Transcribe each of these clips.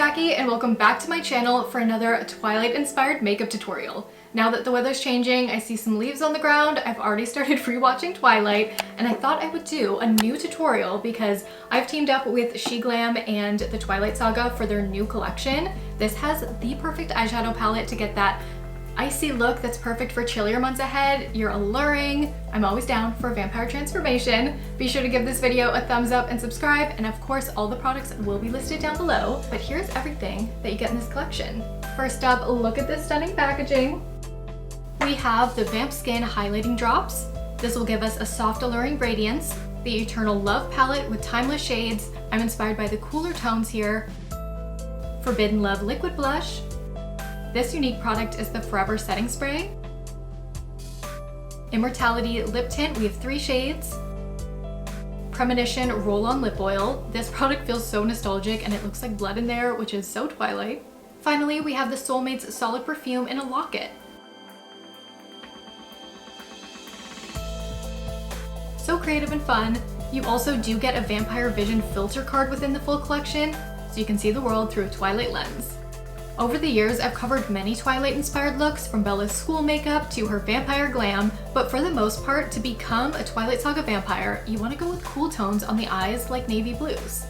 Jackie and welcome back to my channel for another Twilight inspired makeup tutorial. Now that the weather's changing, I see some leaves on the ground, I've already started rewatching Twilight, and I thought I would do a new tutorial because I've teamed up with SHEGLAM and the Twilight Saga for their new collection. This has the perfect eyeshadow palette to get that icy look that's perfect for chillier months ahead. You're alluring. I'm always down for a vampire transformation. Be sure to give this video a thumbs up and subscribe, and of course all the products will be listed down below. But here's everything that you get in this collection. First up, look at this stunning packaging. We have the Vamp Skin Highlighting Drops. This will give us a soft alluring radiance. The Eternal Love Palette with timeless shades. I'm inspired by the cooler tones here. Forbidden Love Liquid Blush. This unique product is the Forever Setting Spray. Immortality Lip Tint, we have 3 shades. Premonition Roll-On Lip Oil. This product feels so nostalgic and it looks like blood in there, which is so Twilight. Finally, we have the Soulmates Solid Perfume in a locket. So creative and fun. You also do get a Vampire Vision filter card within the full collection, so you can see the world through a Twilight lens. Over the years, I've covered many Twilight-inspired looks, from Bella's school makeup to her vampire glam, but for the most part, to become a Twilight Saga vampire, you want to go with cool tones on the eyes like navy blues.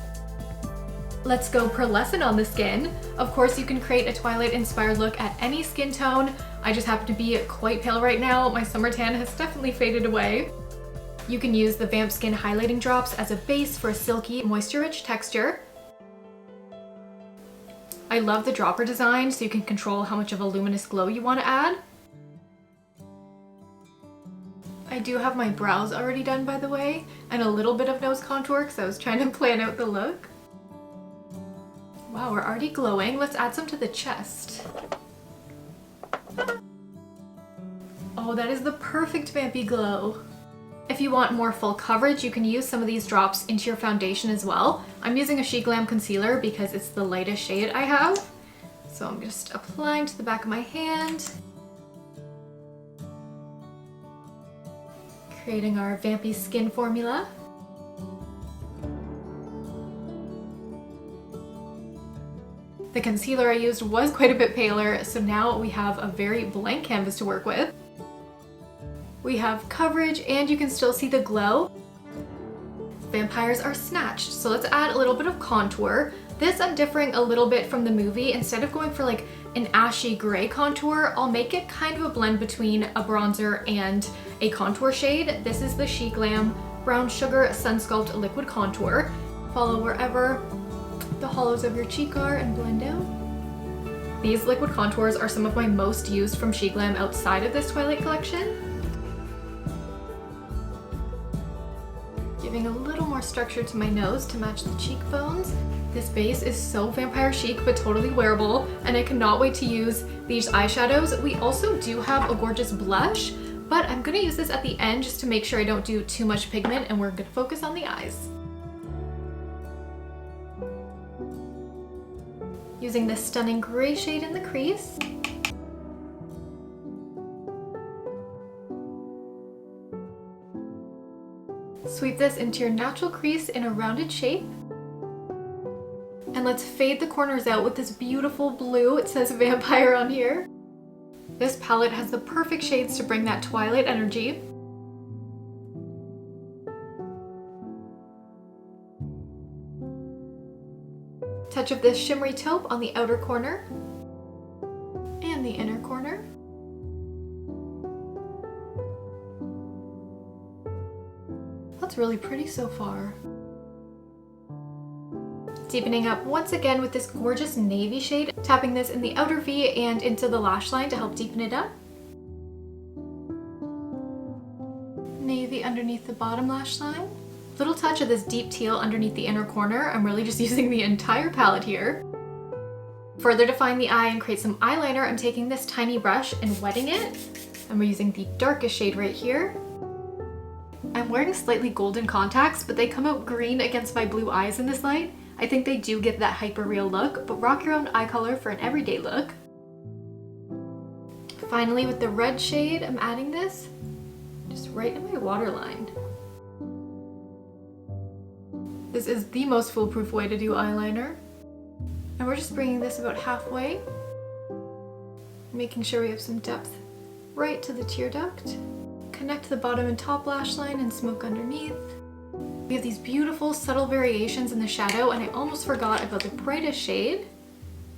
Let's go pearlescent on the skin. Of course, you can create a Twilight-inspired look at any skin tone. I just happen to be quite pale right now. My summer tan has definitely faded away. You can use the Vamp Skin Highlighting Drops as a base for a silky, moisture-rich texture. I love the dropper design, so you can control how much of a luminous glow you want to add. I do have my brows already done, by the way, and a little bit of nose contour because I was trying to plan out the look. Wow, we're already glowing. Let's add some to the chest. Oh, that is the perfect vampy glow. If you want more full coverage, you can use some of these drops into your foundation as well. I'm using a SHEGLAM concealer because it's the lightest shade I have. So I'm just applying to the back of my hand. Creating our vampy skin formula. The concealer I used was quite a bit paler, so now we have a very blank canvas to work with. We have coverage and you can still see the glow. Vampires are snatched, so let's add a little bit of contour. This I'm differing a little bit from the movie. Instead of going for like an ashy gray contour, I'll make it kind of a blend between a bronzer and a contour shade. This is the SHEGLAM Brown Sugar Sun Sculpt Liquid Contour. Follow wherever the hollows of your cheek are and blend out. These liquid contours are some of my most used from SHEGLAM outside of this Twilight collection. Giving a little more structure to my nose to match the cheekbones. This base is so vampire chic but totally wearable, and I cannot wait to use these eyeshadows. We also do have a gorgeous blush, but I'm gonna use this at the end just to make sure I don't do too much pigment, and we're gonna focus on the eyes. Using this stunning gray shade in the crease. Sweep this into your natural crease in a rounded shape. And let's fade the corners out with this beautiful blue. It says vampire on here. This palette has the perfect shades to bring that Twilight energy. Touch of this shimmery taupe on the outer corner and the inner corner. That's really pretty so far. Deepening up once again with this gorgeous navy shade, tapping this in the outer V and into the lash line to help deepen it up. Navy underneath the bottom lash line. Little touch of this deep teal underneath the inner corner. I'm really just using the entire palette here. Further define the eye and create some eyeliner, I'm taking this tiny brush and wetting it. And we're using the darkest shade right here. I'm wearing slightly golden contacts, but they come out green against my blue eyes in this light. I think they do give that hyper real look, but rock your own eye color for an everyday look. Finally, with the red shade, I'm adding this just right in my waterline. This is the most foolproof way to do eyeliner. And we're just bringing this about halfway, making sure we have some depth right to the tear duct. Connect the bottom and top lash line and smoke underneath. We have these beautiful subtle variations in the shadow, and I almost forgot about the brightest shade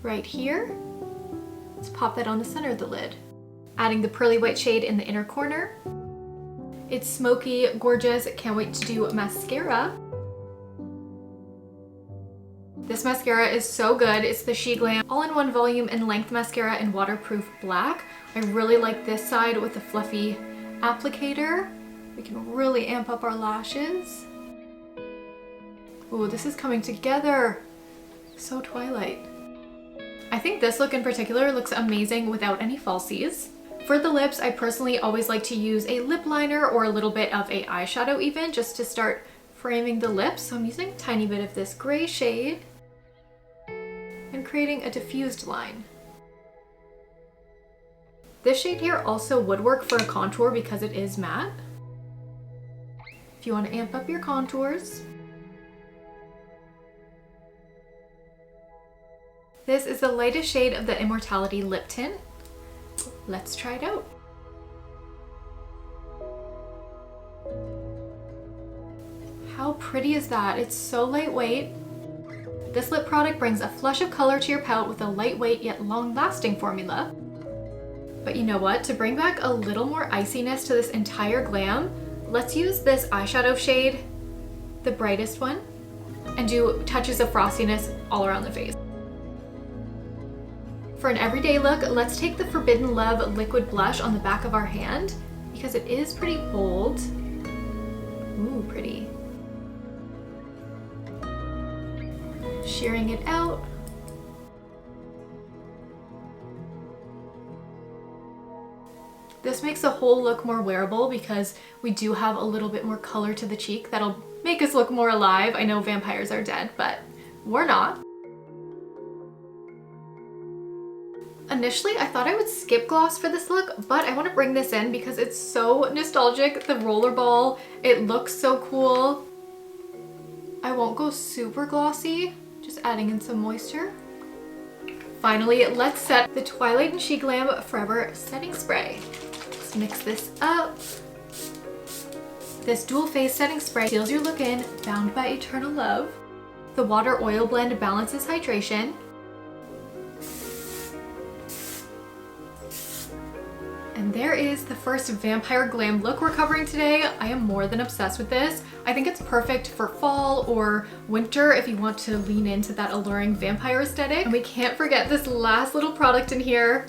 right here. Let's pop that on the center of the lid. Adding the pearly white shade in the inner corner. It's smoky, gorgeous, can't wait to do mascara. This mascara is so good. It's the SHEGLAM all-in-one volume and length mascara in waterproof black. I really like this side with the fluffy applicator. We can really amp up our lashes. Ooh, this is coming together. So Twilight. I think this look in particular looks amazing without any falsies. For the lips, I personally always like to use a lip liner or a little bit of a eyeshadow even, just to start framing the lips. So I'm using a tiny bit of this gray shade and creating a diffused line. This shade here also would work for a contour because it is matte. If you want to amp up your contours. This is the lightest shade of the Immortality lip tint. Let's try it out. How pretty is that? It's so lightweight. This lip product brings a flush of color to your palette with a lightweight yet long-lasting formula. But you know what? To bring back a little more iciness to this entire glam, let's use this eyeshadow shade, the brightest one, and do touches of frostiness all around the face. For an everyday look, let's take the Forbidden Love liquid blush on the back of our hand because it is pretty bold. Ooh, pretty. Shearing it out. This makes the whole look more wearable because we do have a little bit more color to the cheek that'll make us look more alive. I know vampires are dead, but we're not. Initially, I thought I would skip gloss for this look, but I want to bring this in because it's so nostalgic. The rollerball, it looks so cool. I won't go super glossy, just adding in some moisture. Finally, let's set the Twilight and SHEGLAM Forever Setting Spray. Let's mix this up. This dual phase setting spray seals your look in, bound by eternal love. The water oil blend balances hydration. And there is the first vampire glam look we're covering today. I am more than obsessed with this. I think it's perfect for fall or winter if you want to lean into that alluring vampire aesthetic. And we can't forget this last little product in here.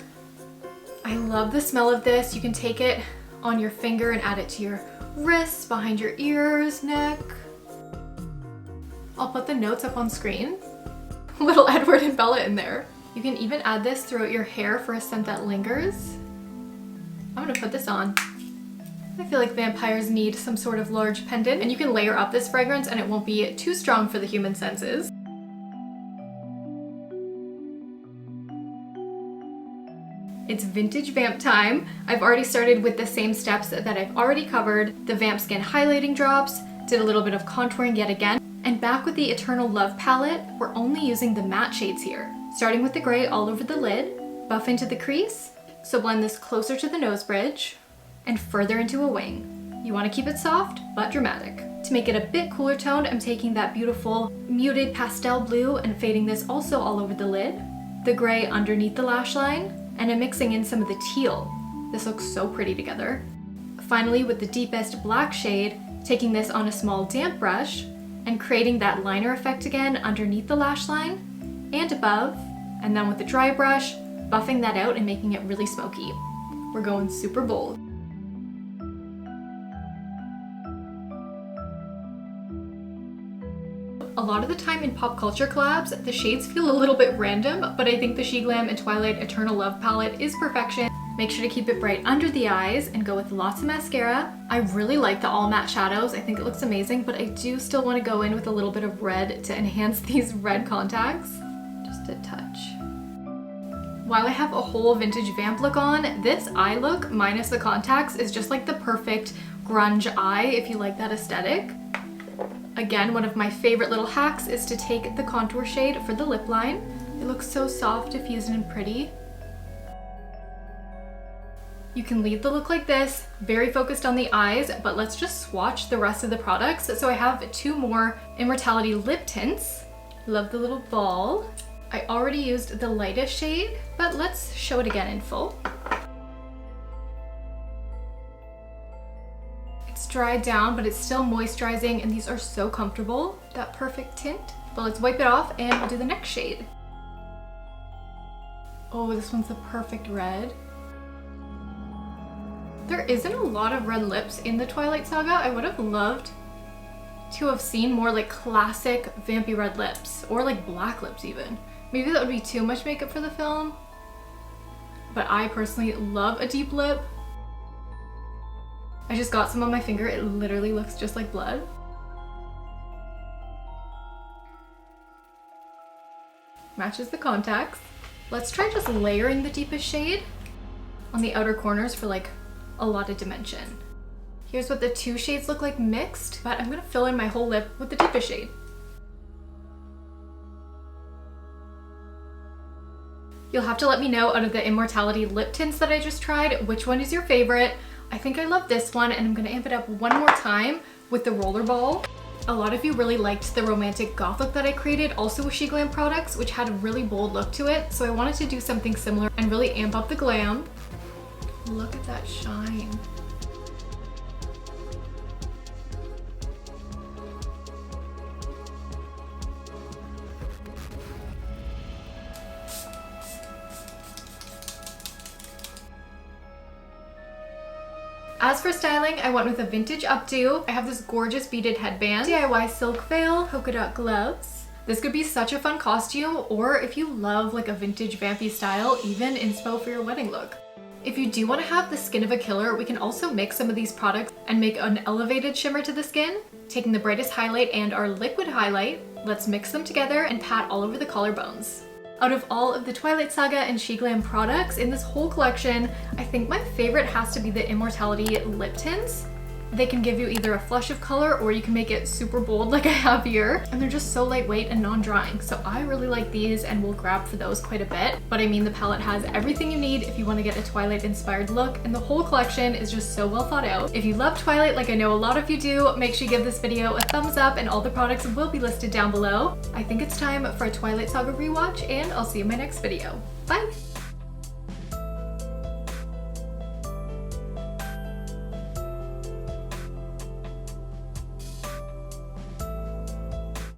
I love the smell of this. You can take it on your finger and add it to your wrists, behind your ears, neck. I'll put the notes up on screen. Little Edward and Bella in there. You can even add this throughout your hair for a scent that lingers. I'm gonna put this on. I feel like vampires need some sort of large pendant, and you can layer up this fragrance and it won't be too strong for the human senses. It's vintage Vamp time. I've already started with the same steps that I've already covered. The Vamp Skin highlighting drops, did a little bit of contouring yet again, and back with the Eternal Love palette, we're only using the matte shades here. Starting with the gray all over the lid, buff into the crease, so blend this closer to the nose bridge and further into a wing. You want to keep it soft but dramatic. To make it a bit cooler toned, I'm taking that beautiful muted pastel blue and fading this also all over the lid, the gray underneath the lash line, and I'm mixing in some of the teal. This looks so pretty together. Finally, with the deepest black shade, taking this on a small damp brush and creating that liner effect again underneath the lash line and above, and then with the dry brush, buffing that out and making it really smoky. We're going super bold. A lot of the time in pop culture collabs, the shades feel a little bit random, but I think the SHEGLAM and Twilight Eternal Love palette is perfection. Make sure to keep it bright under the eyes and go with lots of mascara. I really like the all matte shadows. I think it looks amazing, but I do still want to go in with a little bit of red to enhance these red contacts. Just a touch. While I have a whole vintage Vamp look on, this eye look minus the contacts is just like the perfect grunge eye if you like that aesthetic. Again, one of my favorite little hacks is to take the contour shade for the lip line, It looks so soft, diffused, and pretty. You can leave the look like this, very focused on the eyes, but let's just swatch the rest of the products. So I have 2 more Immortality lip tints. Love the little ball. I already used the lightest shade, but let's show it again in full. It's dried down, but it's still moisturizing, and these are so comfortable. That perfect tint. But let's wipe it off and we'll do the next shade. Oh, this one's the perfect red. There isn't a lot of red lips in the Twilight Saga. I would have loved to have seen more like classic vampy red lips, or like black lips even. Maybe that would be too much makeup for the film, but I personally love a deep lip. I just got some on my finger. It literally looks just like blood. Matches the contacts. Let's try just layering the deepest shade on the outer corners for like a lot of dimension. Here's what the 2 shades look like mixed, but I'm gonna fill in my whole lip with the deepest shade. You'll have to let me know out of the Immortality lip tints that I just tried, which one is your favorite. I think I love this one, and I'm gonna amp it up one more time with the roller ball. A lot of you really liked the romantic goth look that I created, also with SHEGLAM products, which had a really bold look to it. So I wanted to do something similar and really amp up the glam. Look at that shine. As for styling, I went with a vintage updo. I have this gorgeous beaded headband, DIY silk veil, polka dot gloves. This could be such a fun costume, or if you love like a vintage vampy style, even inspo for your wedding look. If you do want to have the skin of a killer, we can also mix some of these products and make an elevated shimmer to the skin. Taking the brightest highlight and our liquid highlight, let's mix them together and pat all over the collarbones. Out of all of the Twilight Saga and SHEGLAM products in this whole collection, I think my favorite has to be the Immortality lip tints. They can give you either a flush of color, or you can make it super bold like I have here. And they're just so lightweight and non-drying. So I really like these, and we'll grab for those quite a bit. But I mean, the palette has everything you need if you want to get a Twilight inspired look, and the whole collection is just so well thought out. If you love Twilight like I know a lot of you do, make sure you give this video a thumbs up, and all the products will be listed down below. I think it's time for a Twilight Saga rewatch, and I'll see you in my next video. Bye!